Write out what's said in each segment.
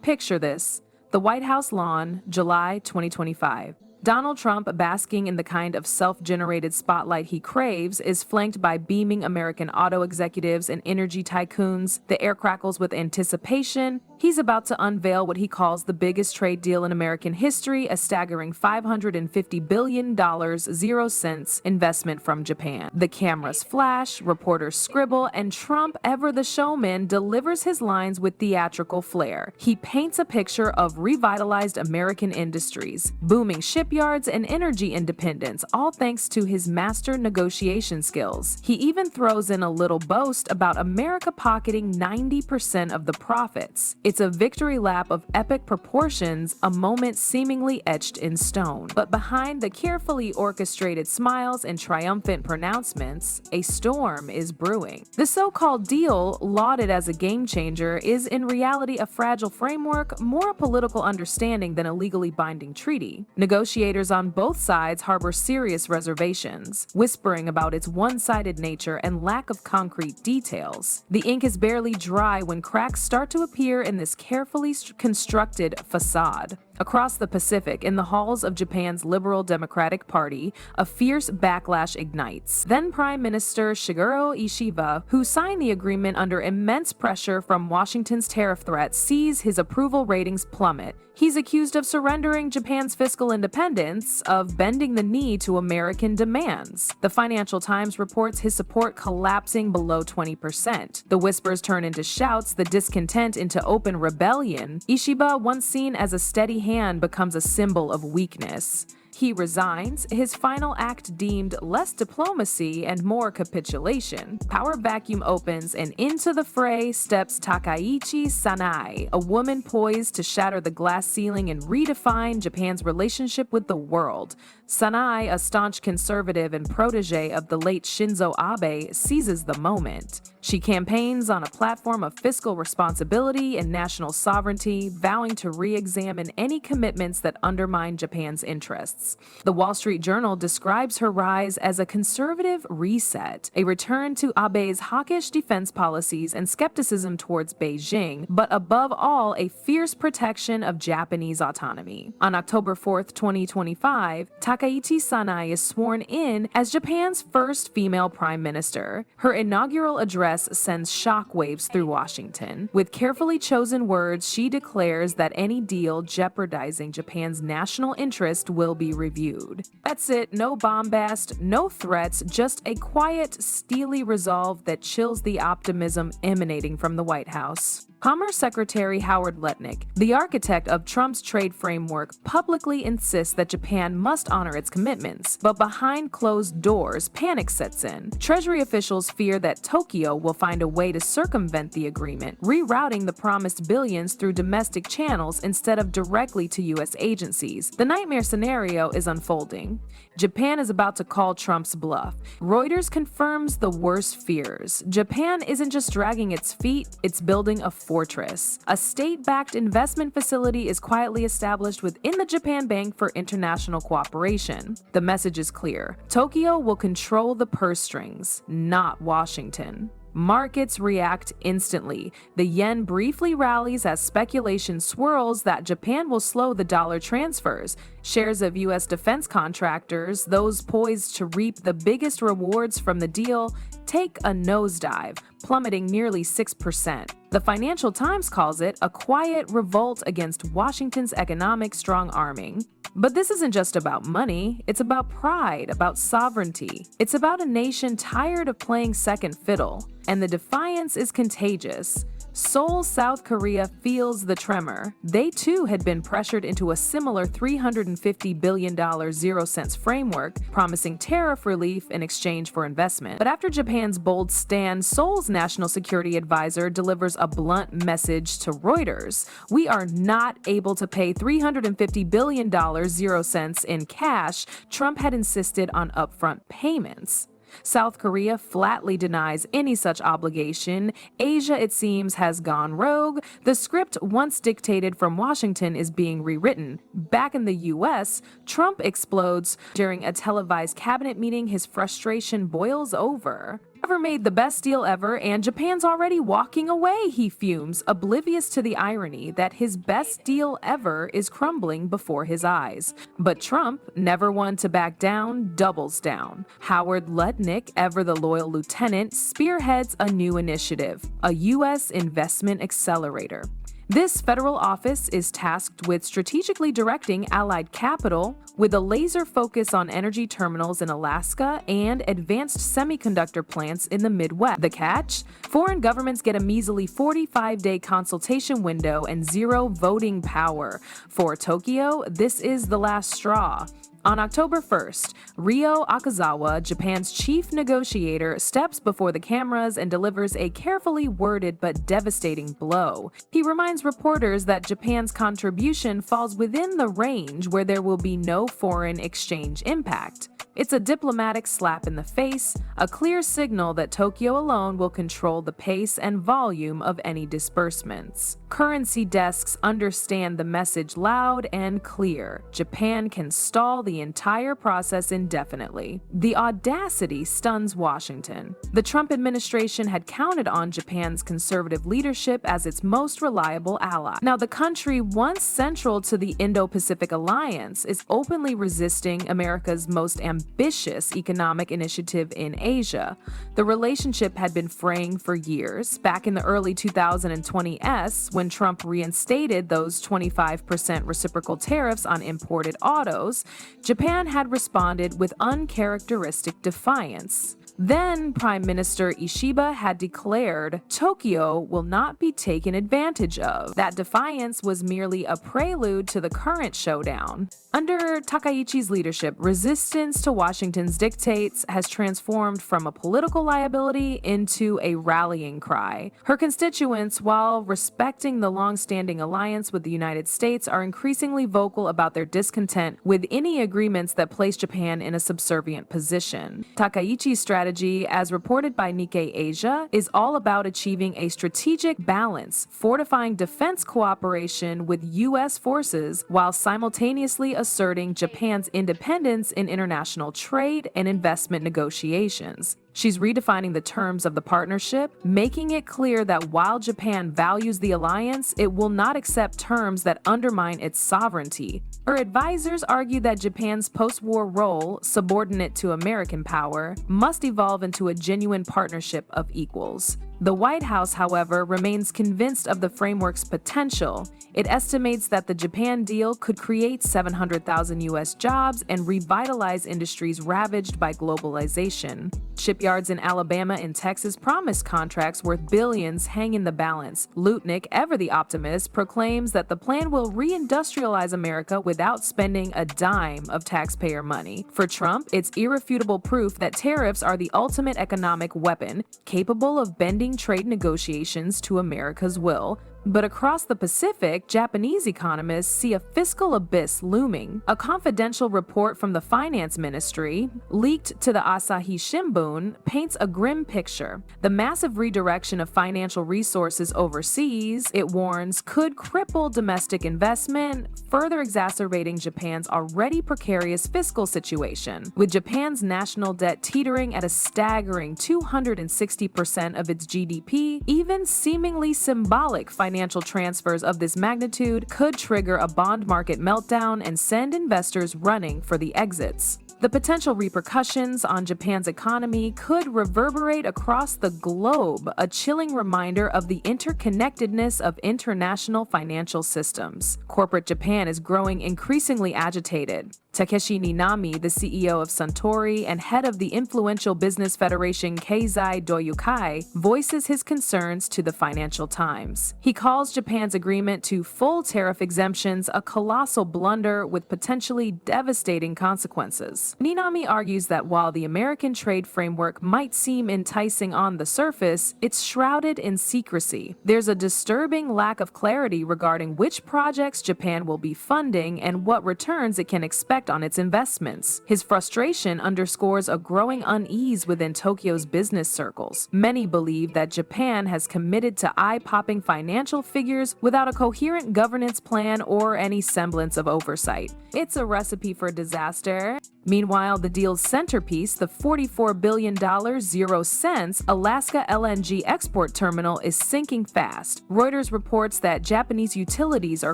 Picture this: the White House lawn, July 2025. Donald Trump, basking in the kind of self-generated spotlight he craves, is flanked by beaming American auto executives and energy tycoons. The air crackles with anticipation. He's about to unveil what he calls the biggest trade deal in American history, a staggering $550 billion, 0 cents investment from Japan. The cameras flash, reporters scribble, and Trump, ever the showman, delivers his lines with theatrical flair. He paints a picture of revitalized American industries, booming shipyards, and energy independence, all thanks to his master negotiation skills. He even throws in a little boast about America pocketing 90% of the profits. It's a victory lap of epic proportions, a moment seemingly etched in stone. But behind the carefully orchestrated smiles and triumphant pronouncements, a storm is brewing. The so-called deal, lauded as a game changer, is in reality a fragile framework, more a political understanding than a legally binding treaty. Negotiators on both sides harbor serious reservations, whispering about its one-sided nature and lack of concrete details. The ink is barely dry when cracks start to appear in this carefully constructed facade. Across the Pacific, in the halls of Japan's Liberal Democratic Party, a fierce backlash ignites. Then Prime Minister Ishiba, who signed the agreement under immense pressure from Washington's tariff threat, sees his approval ratings plummet. He's accused of surrendering Japan's fiscal independence, of bending the knee to American demands. The Financial Times reports his support collapsing below 20%. The whispers turn into shouts, the discontent into open rebellion. Ishiba, once seen as a steady hand, becomes a symbol of weakness. He resigns, his final act deemed less diplomacy and more capitulation. Power vacuum opens, and into the fray steps Takayichi Sanai, a woman poised to shatter the glass ceiling and redefine Japan's relationship with the world. Sanai, a staunch conservative and protege of the late Shinzo Abe, seizes the moment. She campaigns on a platform of fiscal responsibility and national sovereignty, vowing to re-examine any commitments that undermine Japan's interests. The Wall Street Journal describes her rise as a conservative reset, a return to Abe's hawkish defense policies and skepticism towards Beijing, but above all, a fierce protection of Japanese autonomy. On October 4th, 2025, Takayichi Sanai is sworn in as Japan's first female prime minister. Her inaugural address sends shockwaves through Washington. With carefully chosen words, she declares that any deal jeopardizing Japan's national interest will be reviewed. That's it, no bombast, no threats, just a quiet, steely resolve that chills the optimism emanating from the White House. Commerce Secretary Howard Lutnick, the architect of Trump's trade framework, publicly insists that Japan must honor its commitments, but behind closed doors, panic sets in. Treasury officials fear that Tokyo will find a way to circumvent the agreement, rerouting the promised billions through domestic channels instead of directly to U.S. agencies. The nightmare scenario is unfolding. Japan is about to call Trump's bluff. Reuters confirms the worst fears. Japan isn't just dragging its feet, it's building a fortress. A state-backed investment facility is quietly established within the Japan Bank for International Cooperation. The message is clear. Tokyo will control the purse strings, not Washington. Markets react instantly. The yen briefly rallies as speculation swirls that Japan will slow the dollar transfers. Shares of U.S. defense contractors, those poised to reap the biggest rewards from the deal, take a nosedive, plummeting nearly 6%. The Financial Times calls it a quiet revolt against Washington's economic strong-arming. But this isn't just about money, it's about pride, about sovereignty. It's about a nation tired of playing second fiddle. And the defiance is contagious. Seoul, South Korea feels the tremor. They too had been pressured into a similar $350 billion 0 cents framework, promising tariff relief in exchange for investment. But after Japan's bold stand, Seoul's national security advisor delivers a blunt message to Reuters. We are not able to pay $350 billion 0 cents in cash. Trump had insisted on upfront payments. South Korea flatly denies any such obligation. Asia, it seems, has gone rogue. The script once dictated from Washington is being rewritten. Back in the U.S., Trump explodes. During a televised cabinet meeting, his frustration boils over. Never made the best deal ever, and Japan's already walking away, he fumes, oblivious to the irony that his best deal ever is crumbling before his eyes. But Trump, never one to back down, doubles down. Howard Lutnick, ever the loyal lieutenant, spearheads a new initiative, a U.S. investment accelerator. This federal office is tasked with strategically directing allied capital with a laser focus on energy terminals in Alaska and advanced semiconductor plants in the Midwest. The catch? Foreign governments get a measly 45-day consultation window and zero voting power. For Tokyo, this is the last straw. On October 1st, Ryo Akazawa, Japan's chief negotiator, steps before the cameras and delivers a carefully worded but devastating blow. He reminds reporters that Japan's contribution falls within the range where there will be no foreign exchange impact. It's a diplomatic slap in the face, a clear signal that Tokyo alone will control the pace and volume of any disbursements. Currency desks understand the message loud and clear. Japan can stall the entire process indefinitely. The audacity stuns Washington. The Trump administration had counted on Japan's conservative leadership as its most reliable ally. Now, the country once central to the Indo-Pacific Alliance is openly resisting America's most ambitious economic initiative in Asia. The relationship had been fraying for years. Back in the early 2020s, when Trump reinstated those 25% reciprocal tariffs on imported autos, Japan had responded with uncharacteristic defiance. Then, Prime Minister Ishiba had declared Tokyo will not be taken advantage of. That defiance was merely a prelude to the current showdown. Under Takayichi's leadership, resistance to Washington's dictates has transformed from a political liability into a rallying cry. Her constituents, while respecting the long-standing alliance with the United States, are increasingly vocal about their discontent with any agreements that place Japan in a subservient position. Takayichi's strategy, as reported by Nikkei Asia, is all about achieving a strategic balance, fortifying defense cooperation with U.S. forces while simultaneously asserting Japan's independence in international trade and investment negotiations. She's redefining the terms of the partnership, making it clear that while Japan values the alliance, it will not accept terms that undermine its sovereignty. Her advisors argue that Japan's post-war role, subordinate to American power, must evolve into a genuine partnership of equals. The White House, however, remains convinced of the framework's potential. It estimates that the Japan deal could create 700,000 U.S. jobs and revitalize industries ravaged by globalization. Shipyards in Alabama and Texas promise contracts worth billions hang in the balance. Lutnick, ever the optimist, proclaims that the plan will reindustrialize America without spending a dime of taxpayer money. For Trump, it's irrefutable proof that tariffs are the ultimate economic weapon, capable of bending trade negotiations to America's will. But across the Pacific, Japanese economists see a fiscal abyss looming. A confidential report from the finance ministry, leaked to the Asahi Shimbun, paints a grim picture. The massive redirection of financial resources overseas, it warns, could cripple domestic investment, further exacerbating Japan's already precarious fiscal situation. With Japan's national debt teetering at a staggering 260% of its GDP, even seemingly symbolic financial transfers of this magnitude could trigger a bond market meltdown and send investors running for the exits. The potential repercussions on Japan's economy could reverberate across the globe, a chilling reminder of the interconnectedness of international financial systems. Corporate Japan is growing increasingly agitated. Takeshi Ninami, the CEO of Suntory and head of the influential business federation Keizai Doyukai, voices his concerns to the Financial Times. He calls Japan's agreement to full tariff exemptions a colossal blunder with potentially devastating consequences. Ninami argues that while the American trade framework might seem enticing on the surface, it's shrouded in secrecy. There's a disturbing lack of clarity regarding which projects Japan will be funding and what returns it can expect on its investments. His frustration underscores a growing unease within Tokyo's business circles. Many believe that Japan has committed to eye-popping financial figures without a coherent governance plan or any semblance of oversight. It's a recipe for disaster. Meanwhile, the deal's centerpiece, the $44 billion 0 cents Alaska LNG export terminal, is sinking fast. Reuters reports that Japanese utilities are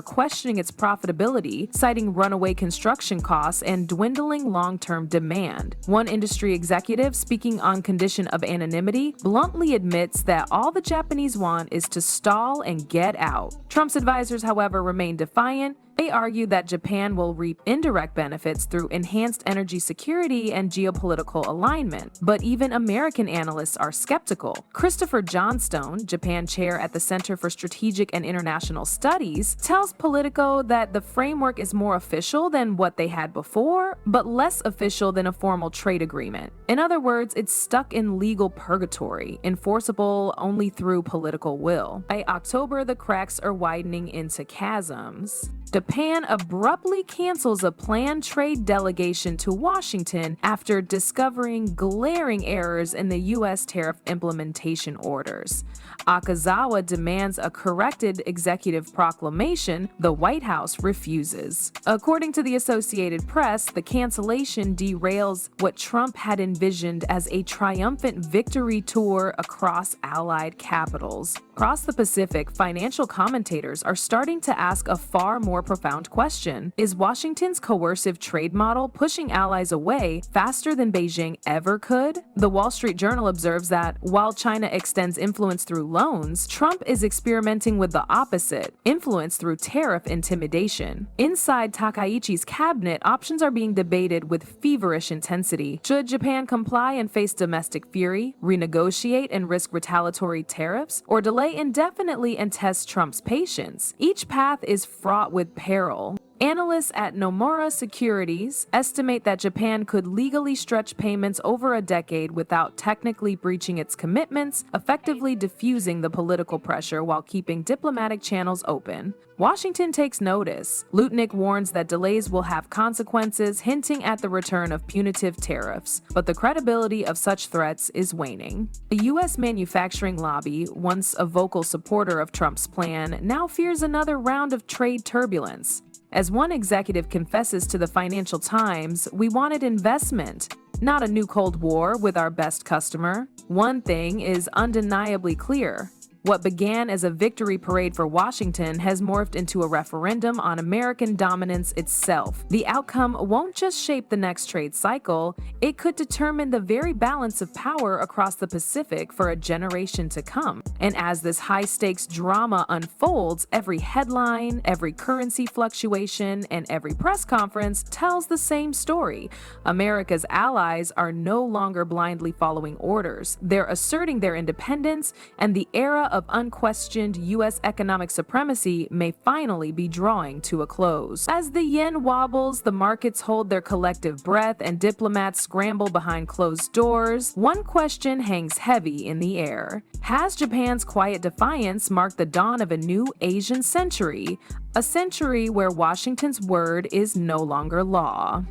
questioning its profitability, citing runaway construction costs and dwindling long-term demand. One industry executive, speaking on condition of anonymity, bluntly admits that all the Japanese want is to stall and get out. Trump's advisors, however, remain defiant. They argue that Japan will reap indirect benefits through enhanced energy security and geopolitical alignment. But even American analysts are skeptical. Christopher Johnstone, Japan chair at the Center for Strategic and International Studies, tells Politico that the framework is more official than what they had before, but less official than a formal trade agreement. In other words, it's stuck in legal purgatory, enforceable only through political will. By October, the cracks are widening into chasms. Japan abruptly cancels a planned trade delegation to Washington after discovering glaring errors in the U.S. tariff implementation orders. Akazawa demands a corrected executive proclamation. The White House refuses. According to the Associated Press, the cancellation derails what Trump had envisioned as a triumphant victory tour across allied capitals. Across the Pacific, financial commentators are starting to ask a far more profound question. Is Washington's coercive trade model pushing allies away faster than Beijing ever could? The Wall Street Journal observes that while China extends influence through loans, Trump is experimenting with the opposite, influence through tariff intimidation. Inside Takaichi's cabinet, options are being debated with feverish intensity. Should Japan comply and face domestic fury, renegotiate and risk retaliatory tariffs, or delay indefinitely and test Trump's patience? Each path is fraught with peril. Analysts at Nomura Securities estimate that Japan could legally stretch payments over a decade without technically breaching its commitments, effectively diffusing the political pressure while keeping diplomatic channels open. Washington takes notice. Lutnick warns that delays will have consequences, hinting at the return of punitive tariffs. But the credibility of such threats is waning. The U.S. manufacturing lobby, once a vocal supporter of Trump's plan, now fears another round of trade turbulence. As one executive confesses to the Financial Times, we wanted investment, not a new Cold War with our best customer. One thing is undeniably clear. What began as a victory parade for Washington has morphed into a referendum on American dominance itself. The outcome won't just shape the next trade cycle, it could determine the very balance of power across the Pacific for a generation to come. And as this high-stakes drama unfolds, every headline, every currency fluctuation, and every press conference tells the same story. America's allies are no longer blindly following orders. They're asserting their independence, and the era of unquestioned U.S. economic supremacy may finally be drawing to a close. As the yen wobbles, the markets hold their collective breath, and diplomats scramble behind closed doors, one question hangs heavy in the air. Has Japan's quiet defiance marked the dawn of a new Asian century? A century where Washington's word is no longer law.